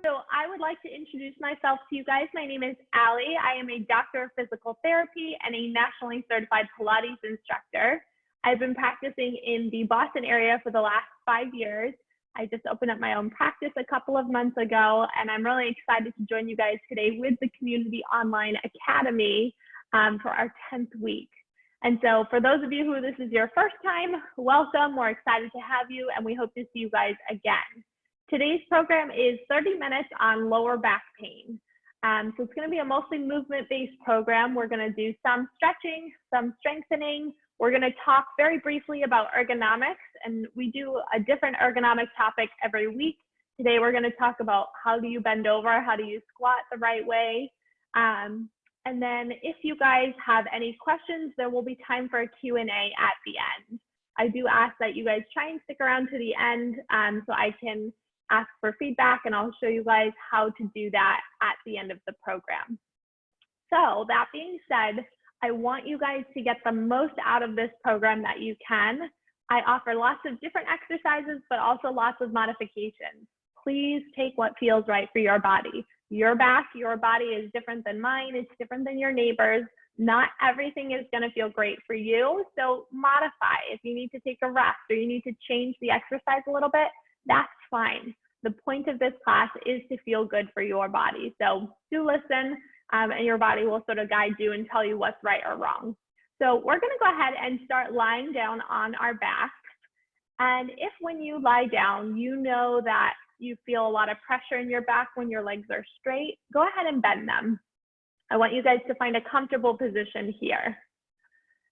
So I would like to introduce myself to you guys. My name is Allie. I am a doctor of physical therapy and a nationally certified Pilates instructor. I've been practicing in the Boston area for the last 5 years. I just opened up my own practice a couple of months ago, and I'm really excited to join you guys today with the Community Online Academy for our 10th week. And so for those of you who this is your first time, welcome. We're excited to have you, and we hope to see you guys again. Today's program is 30 minutes on lower back pain. So it's going to be a mostly movement-based program. We're going to do some stretching, some strengthening. We're going to talk very briefly about ergonomics, and we do a different ergonomic topic every week. Today we're going to talk about how do you bend over, how do you squat the right way. And then if you guys have any questions, there will be time for a Q&A at the end. I do ask that you guys try and stick around to the end so I can ask for feedback, and I'll show you guys how to do that at the end of the program. So that being said, I want you guys to get the most out of this program that you can. I offer lots of different exercises, but also lots of modifications. Please take what feels right for your body. Your back, your body is different than mine. It's different than your neighbors. Not everything is going to feel great for you. So modify. If you need to take a rest or you need to change the exercise a little bit, that's fine. The point of this class is to feel good for your body. So do listen, and your body will sort of guide you and tell you what's right or wrong. So we're going to go ahead and start lying down on our backs. And if when you lie down, you know that you feel a lot of pressure in your back when your legs are straight, go ahead and bend them. I want you guys to find a comfortable position here.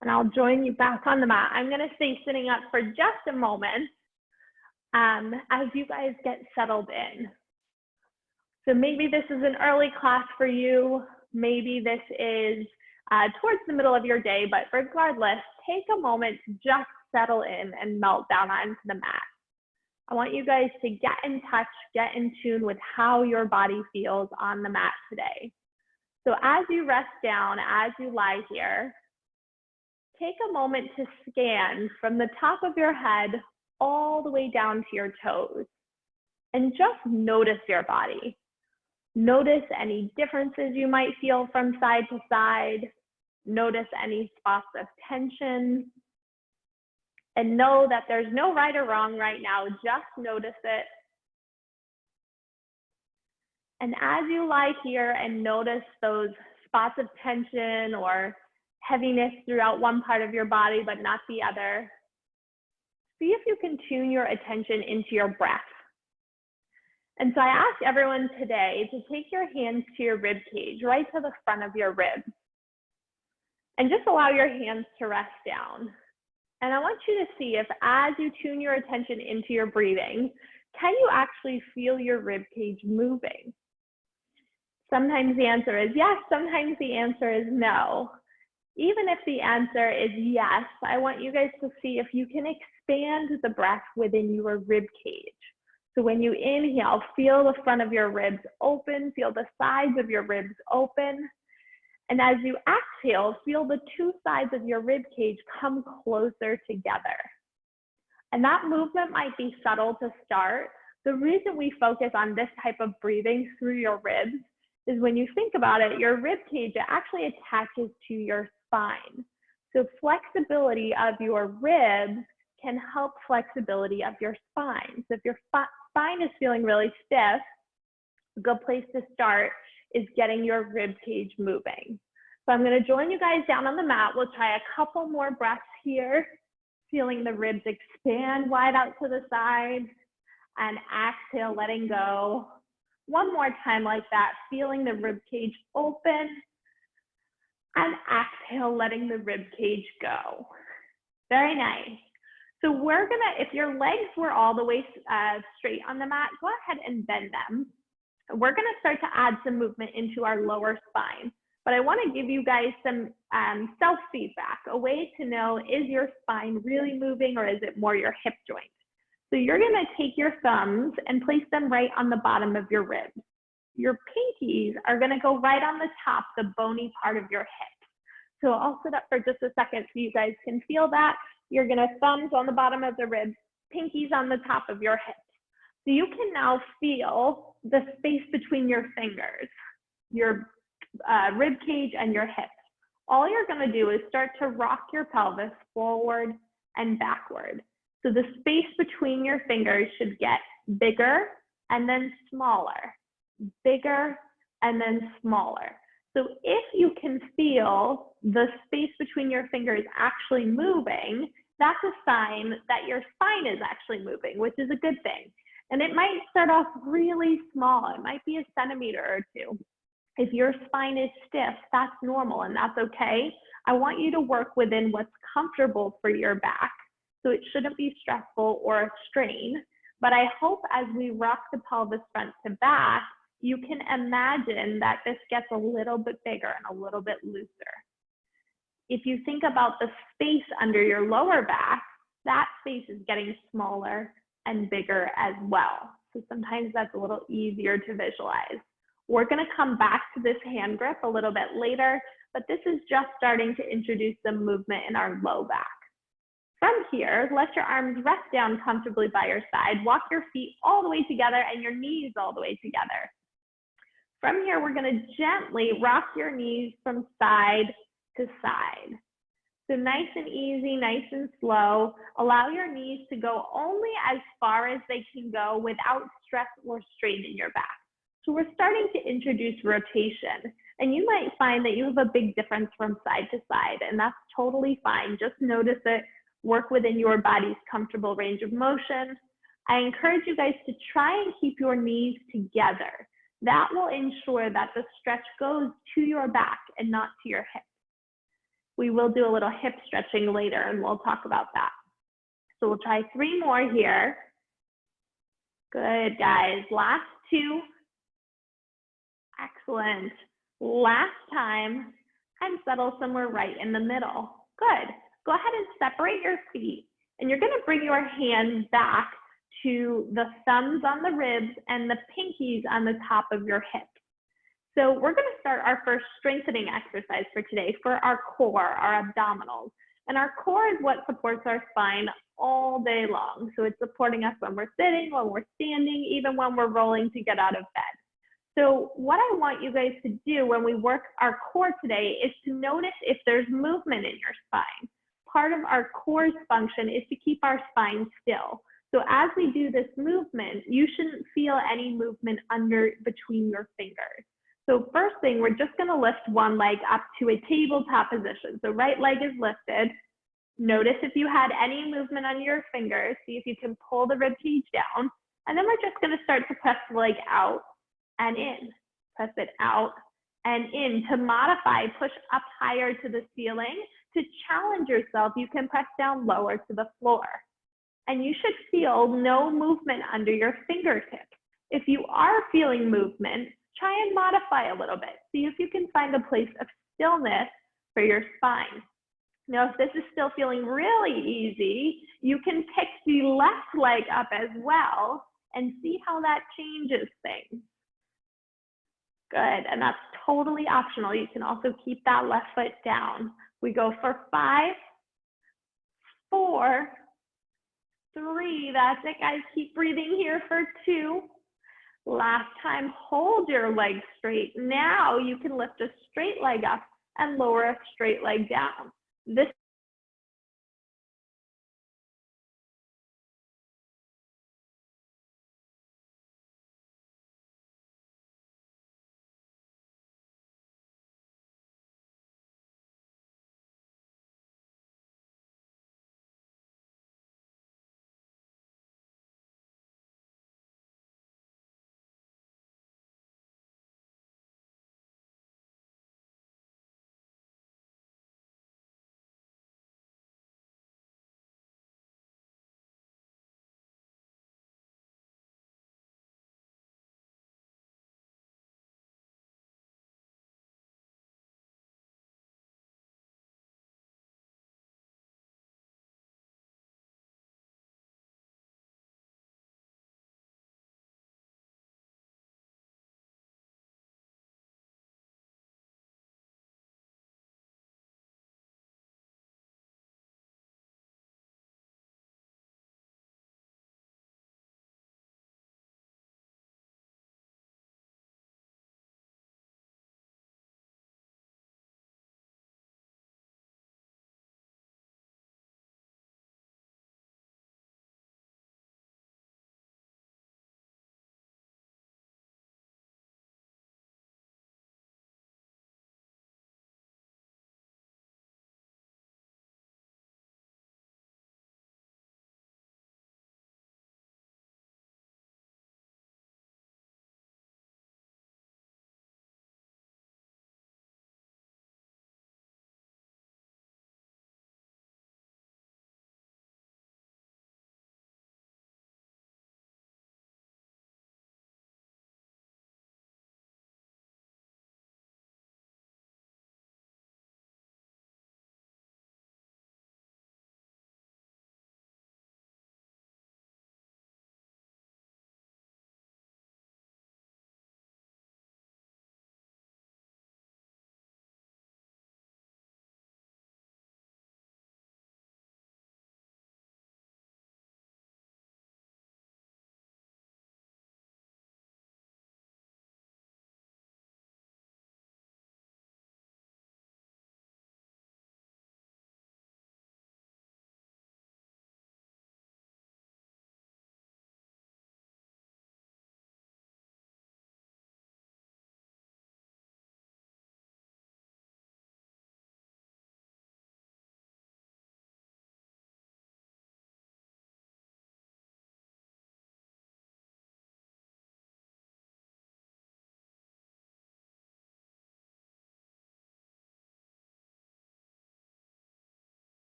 And I'll join you back on the mat. I'm going to stay sitting up for just a moment as you guys get settled in. So maybe this is an early class for you. Maybe this is towards the middle of your day, but regardless, take a moment to just settle in and melt down onto the mat. I want you guys to get in touch, get in tune with how your body feels on the mat today. So as you rest down, as you lie here, take a moment to scan from the top of your head all the way down to your toes, and just notice your body. Notice any differences you might feel from side to side. Notice any spots of tension. And know that there's no right or wrong right now, just notice it. And as you lie here and notice those spots of tension or heaviness throughout one part of your body but not the other, see if you can tune your attention into your breath. And so I ask everyone today to take your hands to your rib cage, right to the front of your ribs, and just allow your hands to rest down. And I want you to see if as you tune your attention into your breathing, can you actually feel your rib cage moving? Sometimes the answer is yes, sometimes the answer is no. Even if the answer is yes, I want you guys to see if you can expand the breath within your rib cage. So when you inhale, feel the front of your ribs open, feel the sides of your ribs open. And as you exhale, feel the two sides of your rib cage come closer together. And that movement might be subtle to start. The reason we focus on this type of breathing through your ribs is when you think about it, your rib cage actually attaches to your spine. So flexibility of your ribs can help flexibility of your spine. So if your spine is feeling really stiff, a good place to start is getting your rib cage moving. So I'm going to join you guys down on the mat. We'll try a couple more breaths here, feeling the ribs expand wide out to the side, and exhale, letting go. One more time like that, feeling the rib cage open, and exhale, letting the rib cage go. Very nice. So we're gonna, if your legs were all the way straight on the mat, go ahead and bend them. We're gonna start to add some movement into our lower spine. But I wanna give you guys some self-feedback, a way to know, is your spine really moving or is it more your hip joint? So you're gonna take your thumbs and place them right on the bottom of your ribs. Your pinkies are gonna go right on the top, the bony part of your hip. So I'll sit up for just a second so you guys can feel that. You're gonna thumbs on the bottom of the ribs, pinkies on the top of your hips. So you can now feel the space between your fingers, your rib cage and your hips. All you're gonna do is start to rock your pelvis forward and backward. So the space between your fingers should get bigger and then smaller, bigger and then smaller. So if you can feel the space between your fingers actually moving, that's a sign that your spine is actually moving, which is a good thing. And it might start off really small. It might be a centimeter or two. If your spine is stiff, that's normal and that's okay. I want you to work within what's comfortable for your back. So it shouldn't be stressful or a strain. But I hope as we rock the pelvis front to back, you can imagine that this gets a little bit bigger and a little bit looser. If you think about the space under your lower back, that space is getting smaller and bigger as well. So sometimes that's a little easier to visualize. We're gonna come back to this hand grip a little bit later, but this is just starting to introduce some movement in our low back. From here, let your arms rest down comfortably by your side. Walk your feet all the way together and your knees all the way together. From here, we're gonna gently rock your knees from side to side. So nice and easy, nice and slow. Allow your knees to go only as far as they can go without stress or strain in your back. So we're starting to introduce rotation. And you might find that you have a big difference from side to side, and that's totally fine. Just notice it, work within your body's comfortable range of motion. I encourage you guys to try and keep your knees together. That will ensure that the stretch goes to your back and not to your hips. We will do a little hip stretching later and we'll talk about that. So we'll try 3 more here. Good, guys. Last 2. Excellent. Last time, and settle somewhere right in the middle. Good. Go ahead and separate your feet, and you're going to bring your hands back to the thumbs on the ribs and the pinkies on the top of your hips. So we're going to start our first strengthening exercise for today for our core, our abdominals. And our core is what supports our spine all day long. So it's supporting us when we're sitting, when we're standing, even when we're rolling to get out of bed. So what I want you guys to do when we work our core today is to notice if there's movement in your spine. Part of our core's function is to keep our spine still. So as we do this movement, you shouldn't feel any movement between your fingers. So first thing, we're just gonna lift one leg up to a tabletop position. So right leg is lifted. Notice if you had any movement on your fingers. See if you can pull the rib cage down. And then we're just gonna start to press the leg out and in. Press it out and in. To modify, push up higher to the ceiling. To challenge yourself, you can press down lower to the floor. And you should feel no movement under your fingertips. If you are feeling movement, try and modify a little bit. See if you can find a place of stillness for your spine. Now, if this is still feeling really easy, you can pick the left leg up as well and see how that changes things. Good, and that's totally optional. You can also keep that left foot down. We go for 5, 4, 3. That's it, guys. Keep breathing here for 2. Last time, hold your leg straight. Now you can lift a straight leg up and lower a straight leg down. This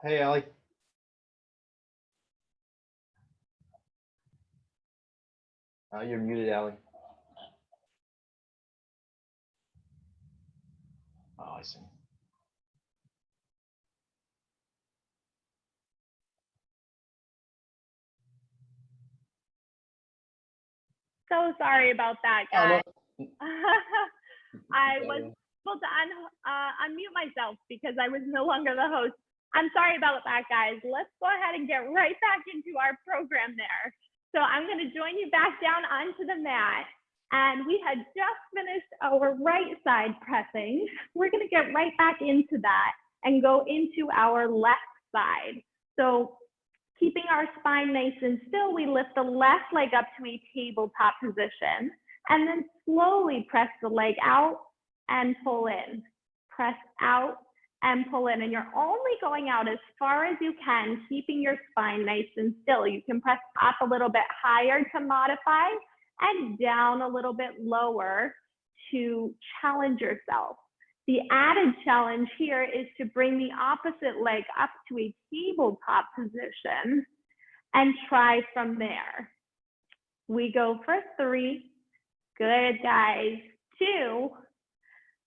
Hey, Allie. You're muted, Allie. Oh, I see. So sorry about that, Oh, guys. no. I was able to unmute myself because I was no longer the host. I'm sorry about that, guys. Let's go ahead and get right back into our program there. So I'm going to join you back down onto the mat. And we had just finished our right side pressing. We're going to get right back into that and go into our left side. So keeping our spine nice and still, we lift the left leg up to a tabletop position and then slowly press the leg out and pull in. Press out and pull in. And you're only going out as far as you can, keeping your spine nice and still. You can press up a little bit higher to modify and down a little bit lower to challenge yourself. The added challenge here is to bring the opposite leg up to a tabletop position and try from there. We go for 3. Good, guys. 2.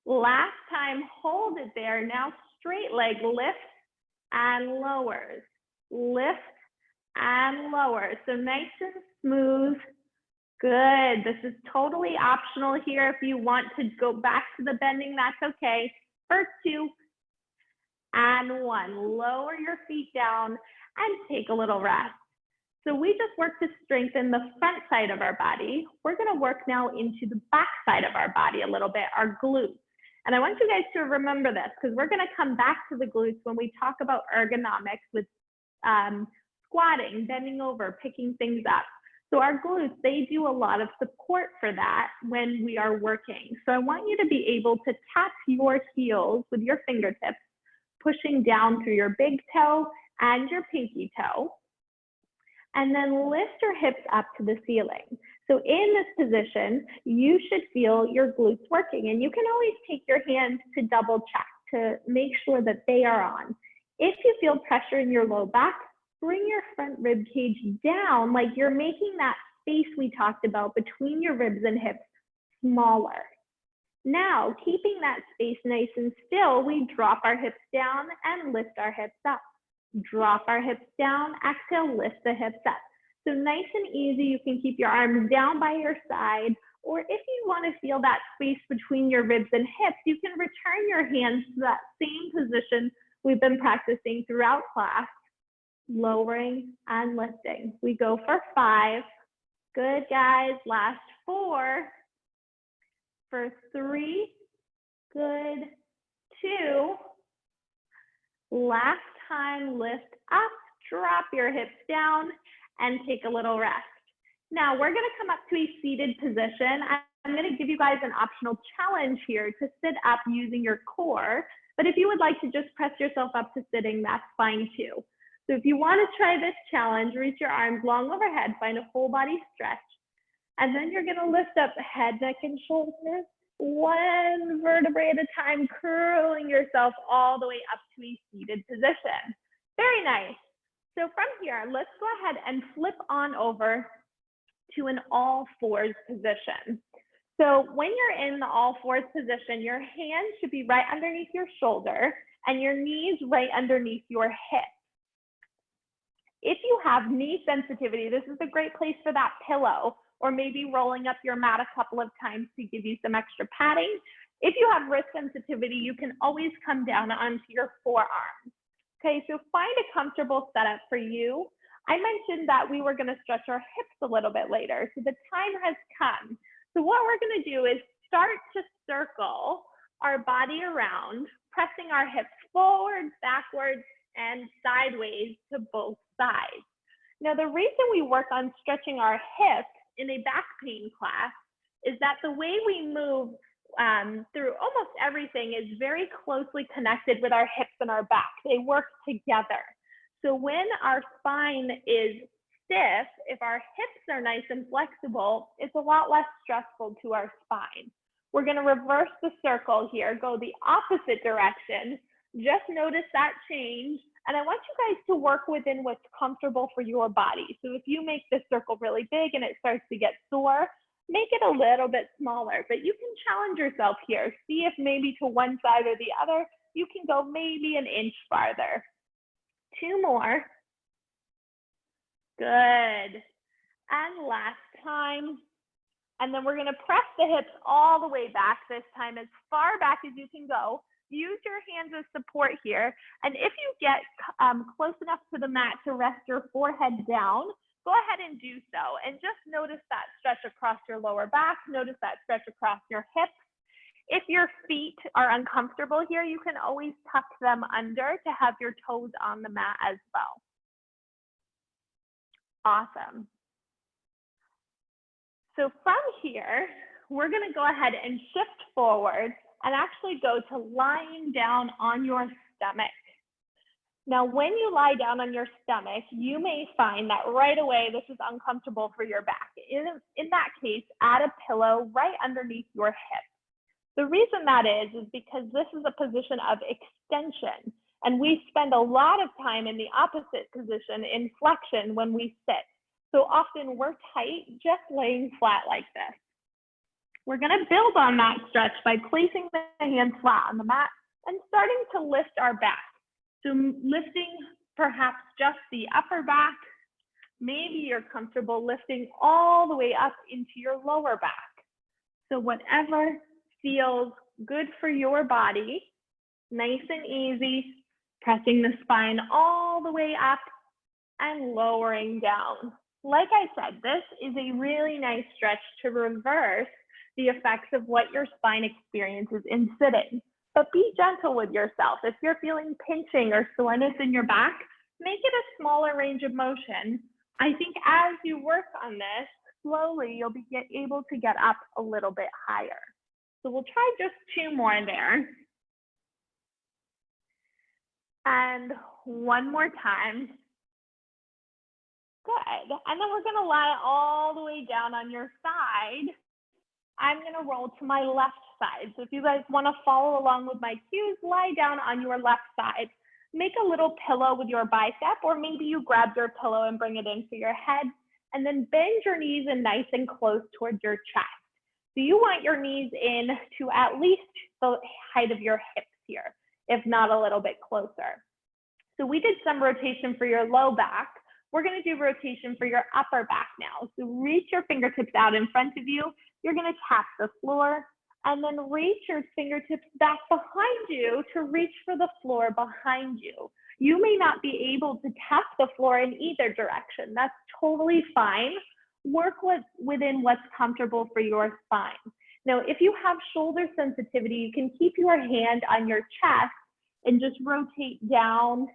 Last time, hold it there. Now straight leg lifts and lowers. Lift and lower. So nice and smooth. Good. This is totally optional here. If you want to go back to the bending, that's okay. First 2 and 1. Lower your feet down and take a little rest. So we just worked to strengthen the front side of our body. We're going to work now into the back side of our body a little bit, our glutes. And I want you guys to remember this because we're going to come back to the glutes when we talk about ergonomics with squatting, bending over, picking things up. So our glutes, they do a lot of support for that when we are working. So I want you to be able to tap your heels with your fingertips, pushing down through your big toe and your pinky toe. And then lift your hips up to the ceiling. So in this position, you should feel your glutes working. And you can always take your hands to double check to make sure that they are on. If you feel pressure in your low back, bring your front rib cage down like you're making that space we talked about between your ribs and hips smaller. Now, keeping that space nice and still, we drop our hips down and lift our hips up. Drop our hips down, exhale, lift the hips up. So nice and easy, you can keep your arms down by your side, or if you want to feel that space between your ribs and hips, you can return your hands to that same position we've been practicing throughout class, lowering and lifting. We go for 5. Good, guys. Last 4. For 3. Good. 2. Last time, lift up, drop your hips down, and take a little rest. Now, we're going to come up to a seated position. I'm going to give you guys an optional challenge here to sit up using your core. But if you would like to just press yourself up to sitting, that's fine too. So if you want to try this challenge, reach your arms long overhead, find a full body stretch. And then you're going to lift up head, neck, and shoulders, one vertebrae at a time, curling yourself all the way up to a seated position. Very nice. So from here, let's go ahead and flip on over to an all fours position. So when you're in the all fours position, your hands should be right underneath your shoulder and your knees right underneath your hip. If you have knee sensitivity, this is a great place for that pillow, or maybe rolling up your mat a couple of times to give you some extra padding. If you have wrist sensitivity, you can always come down onto your forearms. Okay, so find a comfortable setup for you. I mentioned that we were going to stretch our hips a little bit later, so the time has come. So what we're going to do is start to circle our body around, pressing our hips forward, backwards, and sideways to both sides. Now, the reason we work on stretching our hips in a back pain class is that the way we move through almost everything is very closely connected with our hips and our back. They work together. So when our spine is stiff, if our hips are nice and flexible, it's a lot less stressful to our spine. We're going to reverse the circle here, go the opposite direction. Just notice that change And I want you guys to work within what's comfortable for your body. So if you make this circle really big and it starts to get sore, make it a little bit smaller, but you can challenge yourself here. See if maybe to one side or the other, you can go maybe an inch farther. 2 more. Good. And last time. And then we're gonna press the hips all the way back this time, as far back as you can go. Use your hands as support here. And if you get close enough to the mat to rest your forehead down, go ahead and do so. And just notice that stretch across your lower back. Notice that stretch across your hips. If your feet are uncomfortable here, you can always tuck them under to have your toes on the mat as well. Awesome. So from here, we're gonna go ahead and shift forward and actually go to lying down on your stomach. Now, when you lie down on your stomach, you may find that right away, this is uncomfortable for your back. In that case, add a pillow right underneath your hip. The reason that is because this is a position of extension, and we spend a lot of time in the opposite position in flexion when we sit. So often we're tight just laying flat like this. We're gonna build on that stretch by placing the hands flat on the mat and starting to lift our back. So lifting perhaps just the upper back. Maybe you're comfortable lifting all the way up into your lower back. So whatever feels good for your body, nice and easy, pressing the spine all the way up and lowering down. Like I said, this is a really nice stretch to reverse the effects of what your spine experiences in sitting. But be gentle with yourself. If you're feeling pinching or soreness in your back, make it a smaller range of motion. I think as you work on this, slowly you'll be able to get up a little bit higher. So we'll try just 2 more there. And one more time. Good. And then we're gonna lie all the way down on your side. I'm gonna roll to my left side. So if you guys wanna follow along with my cues, lie down on your left side. Make a little pillow with your bicep, or maybe you grab your pillow and bring it in for your head, and then bend your knees in nice and close towards your chest. So you want your knees in to at least the height of your hips here, if not a little bit closer. So we did some rotation for your low back. We're gonna do rotation for your upper back now. So reach your fingertips out in front of you. You're gonna tap the floor, and then reach your fingertips back behind you to reach for the floor behind you. You may not be able to tap the floor in either direction. That's totally fine. Work within what's comfortable for your spine. Now, if you have shoulder sensitivity, you can keep your hand on your chest and just rotate down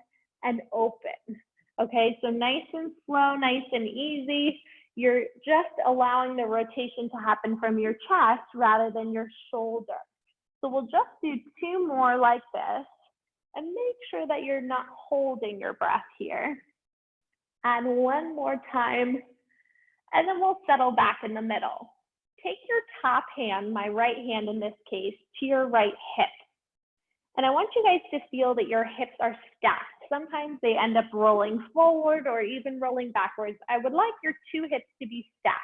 and open. Okay, so nice and slow, nice and easy. You're just allowing the rotation to happen from your chest rather than your shoulder. So we'll just do 2 more like this, and make sure that you're not holding your breath here. And one more time, and then we'll settle back in the middle. Take your top hand, my right hand in this case, to your right hip. And I want you guys to feel that your hips are stacked. Sometimes they end up rolling forward or even rolling backwards. I would like your 2 hips to be stacked.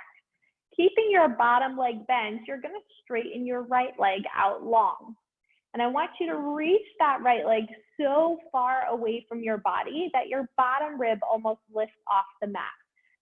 Keeping your bottom leg bent, you're gonna straighten your right leg out long. And I want you to reach that right leg so far away from your body that your bottom rib almost lifts off the mat.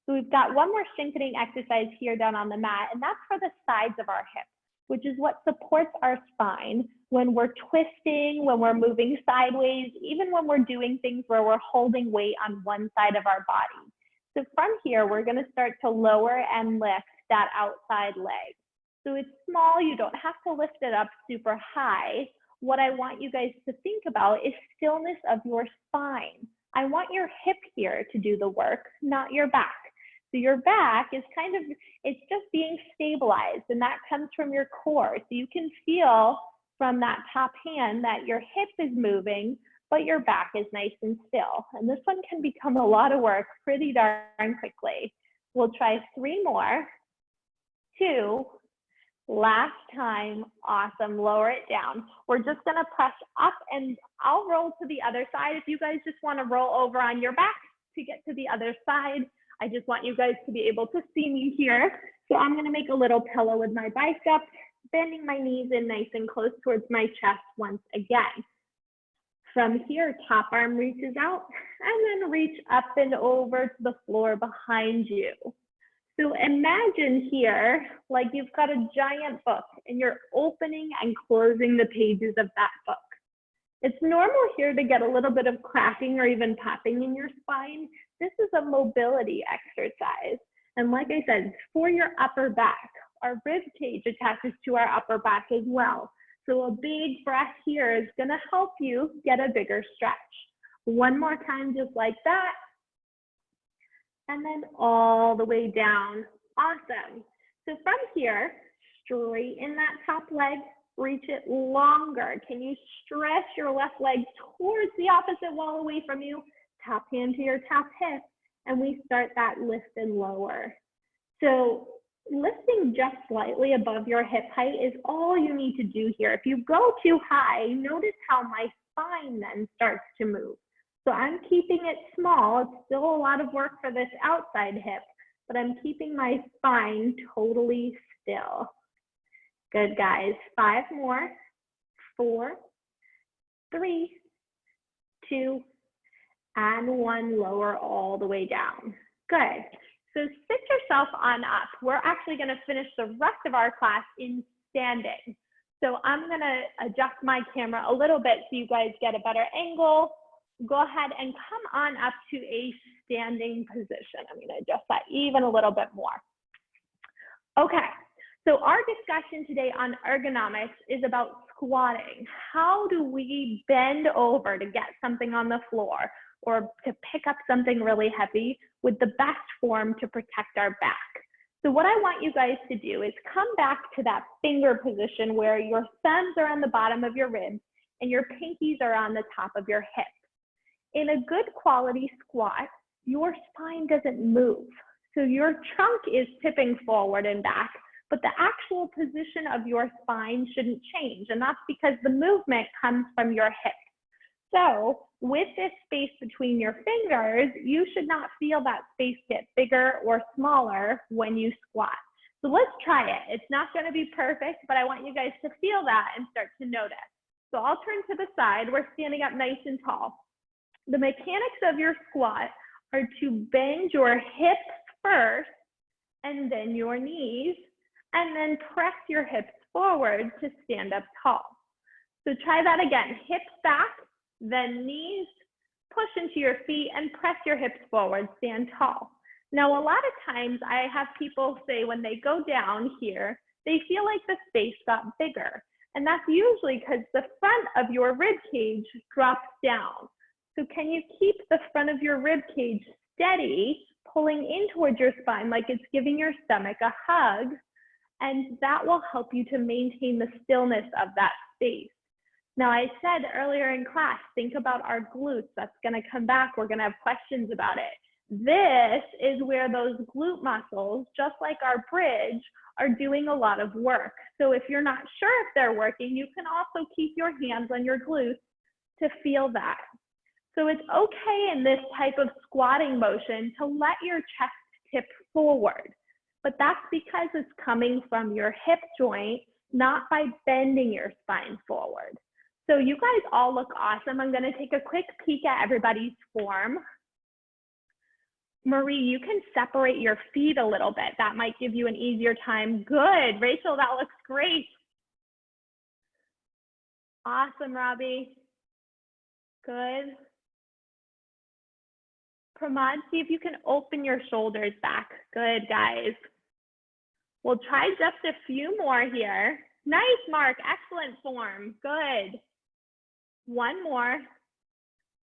So we've got one more strengthening exercise here down on the mat, and that's for the sides of our hips, which is what supports our spine when we're twisting, when we're moving sideways, even when we're doing things where we're holding weight on one side of our body. So from here, we're gonna start to lower and lift that outside leg. So it's small, you don't have to lift it up super high. What I want you guys to think about is stillness of your spine. I want your hip here to do the work, not your back. So your back is it's just being stabilized, and that comes from your core. So you can feel from that top hand that your hip is moving, but your back is nice and still. And this one can become a lot of work pretty darn quickly. We'll try 3 more. 2, Last time, awesome, lower it down. We're just gonna press up and I'll roll to the other side. If you guys just wanna roll over on your back to get to the other side, I just want you guys to be able to see me here. So I'm gonna make a little pillow with my biceps, bending my knees in nice and close towards my chest once again. From here, top arm reaches out and then reach up and over to the floor behind you. So imagine here, like you've got a giant book and you're opening and closing the pages of that book. It's normal here to get a little bit of cracking or even popping in your spine. This is a mobility exercise. And like I said, for your upper back, our rib cage attaches to our upper back as well. So a big breath here is gonna help you get a bigger stretch. One more time, just like that. And then all the way down. Awesome. So from here, straighten that top leg, reach it longer. Can you stretch your left leg towards the opposite wall away from you? Top hand to your top hip, and we start that lift and lower. So lifting just slightly above your hip height is all you need to do here. If you go too high, notice how my spine then starts to move. So I'm keeping it small. It's still a lot of work for this outside hip, but I'm keeping my spine totally still. Good, guys. 5 more. 4, 3, 2, and 1. Lower all the way down. Good. So sit yourself on up. We're actually going to finish the rest of our class in standing. So I'm going to adjust my camera a little bit so you guys get a better angle. Go ahead and come on up to a standing position. I'm going to adjust that even a little bit more. Okay, so our discussion today on ergonomics is about squatting. How do we bend over to get something on the floor or to pick up something really heavy with the best form to protect our back? So what I want you guys to do is come back to that finger position where your thumbs are on the bottom of your ribs and your pinkies are on the top of your hips. In a good quality squat, your spine doesn't move. So your trunk is tipping forward and back, but the actual position of your spine shouldn't change. And that's because the movement comes from your hips. So with this space between your fingers, you should not feel that space get bigger or smaller when you squat. So let's try it. It's not going to be perfect, but I want you guys to feel that and start to notice. So I'll turn to the side. We're standing up nice and tall. The mechanics of your squat are to bend your hips first and then your knees, and then press your hips forward to stand up tall. So try that again. Hips back, then knees, push into your feet and press your hips forward, stand tall. Now, a lot of times I have people say when they go down here, they feel like the space got bigger. And that's usually because the front of your rib cage drops down. So can you keep the front of your rib cage steady, pulling in towards your spine like it's giving your stomach a hug? And that will help you to maintain the stillness of that space. Now, I said earlier in class, think about our glutes. That's going to come back. We're going to have questions about it. This is where those glute muscles, just like our bridge, are doing a lot of work. So if you're not sure if they're working, you can also keep your hands on your glutes to feel that. So it's okay in this type of squatting motion to let your chest tip forward, but that's because it's coming from your hip joint, not by bending your spine forward. So you guys all look awesome. I'm going to take a quick peek at everybody's form. Marie, you can separate your feet a little bit. That might give you an easier time. Good. Rachel, that looks great. Awesome, Robbie. Good. Pramod, see if you can open your shoulders back. Good, guys. We'll try just a few more here. Nice, Mark. Excellent form. Good. One more.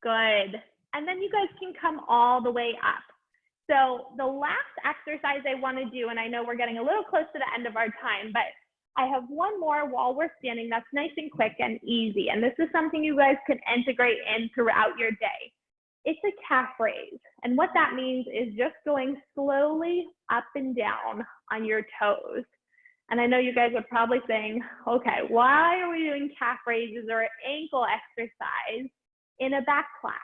Good. And then you guys can come all the way up. So the last exercise I want to do, and I know we're getting a little close to the end of our time, but I have one more while we're standing that's nice and quick and easy. And this is something you guys can integrate in throughout your day. It's a calf raise. And what that means is just going slowly up and down on your toes. And I know you guys are probably saying, okay, why are we doing calf raises or ankle exercise in a back class?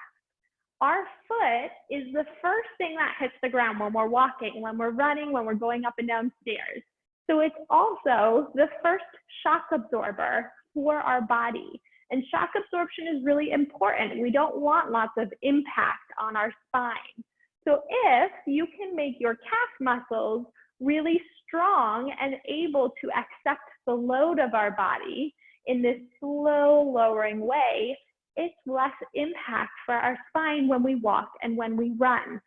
Our foot is the first thing that hits the ground when we're walking, when we're running, when we're going up and down stairs. So it's also the first shock absorber for our body. And shock absorption is really important. We don't want lots of impact on our spine. So if you can make your calf muscles really strong and able to accept the load of our body in this slow lowering way, it's less impact for our spine when we walk and when we run.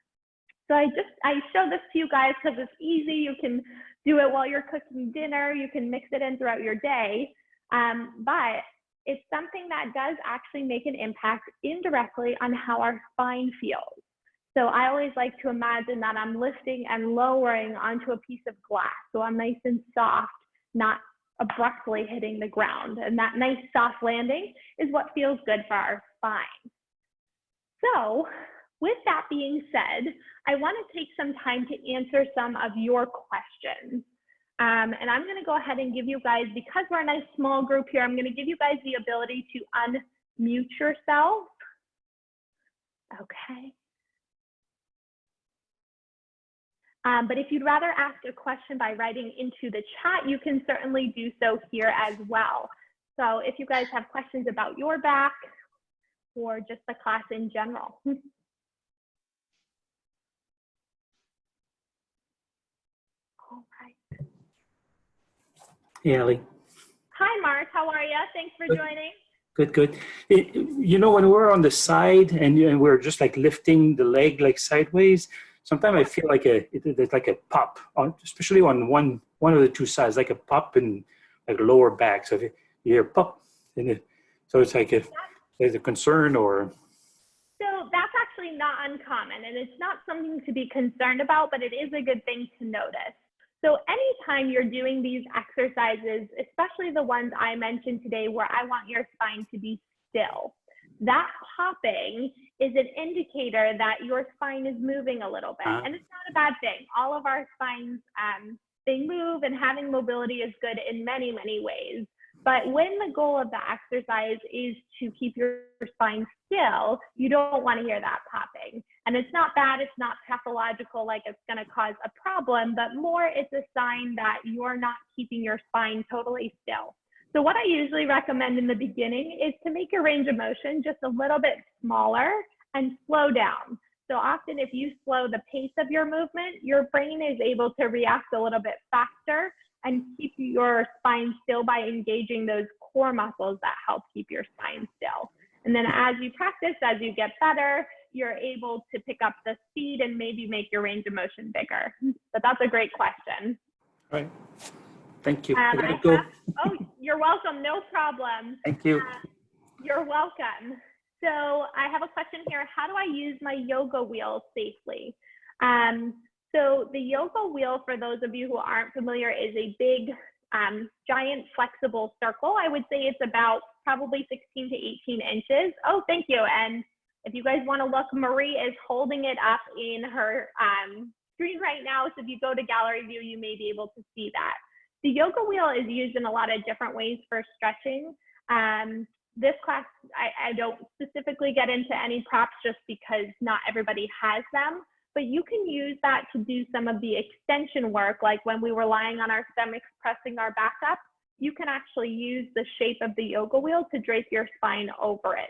So I show this to you guys because it's easy. You can do it while you're cooking dinner. You can mix it in throughout your day. But it's something that does actually make an impact indirectly on how our spine feels. So I always like to imagine that I'm lifting and lowering onto a piece of glass. So I'm nice and soft, not abruptly hitting the ground. And that nice soft landing is what feels good for our spine. So with that being said, I want to take some time to answer some of your questions. And I'm going to go ahead and give you guys, because we're a nice small group here, I'm going to give you guys the ability to unmute yourself. Okay. But if you'd rather ask a question by writing into the chat, you can certainly do so here as well. So if you guys have questions about your back or just the class in general. All right. Hey, Ali. Hi, Mark. How are you? Thanks for joining. Good, good. You know, when we're on the side and we're just like lifting the leg like sideways, sometimes I feel like there's like a pop, especially on one of the two sides, like a pop in like lower back. So if you hear pop, so it's like if there's a concern or. So that's actually not uncommon, and it's not something to be concerned about, but it is a good thing to notice. So anytime you're doing these exercises, especially the ones I mentioned today where I want your spine to be still, that popping is an indicator that your spine is moving a little bit. And it's not a bad thing. All of our spines, they move, and having mobility is good in many, many ways. But when the goal of the exercise is to keep your spine still, you don't want to hear that popping. And it's not bad, it's not pathological, like it's going to cause a problem, but more it's a sign that you're not keeping your spine totally still. So what I usually recommend in the beginning is to make your range of motion just a little bit smaller and slow down. So often if you slow the pace of your movement, your brain is able to react a little bit faster and keep your spine still by engaging those core muscles that help keep your spine still. And then as you practice, as you get better, you're able to pick up the speed and maybe make your range of motion bigger. But that's a great question. All right. Thank you. Oh, you're welcome. No problem. Thank you. You're welcome. So I have a question here. How do I use my yoga wheel safely? So the yoga wheel, for those of you who aren't familiar, is a big, giant flexible circle. I would say it's about probably 16 to 18 inches. Oh, thank you. And if you guys want to look, Marie is holding it up in her screen right now. So if you go to gallery view, you may be able to see that. The yoga wheel is used in a lot of different ways for stretching. This class, I don't specifically get into any props just because not everybody has them, but you can use that to do some of the extension work, like when we were lying on our stomachs, pressing our back up, you can actually use the shape of the yoga wheel to drape your spine over it.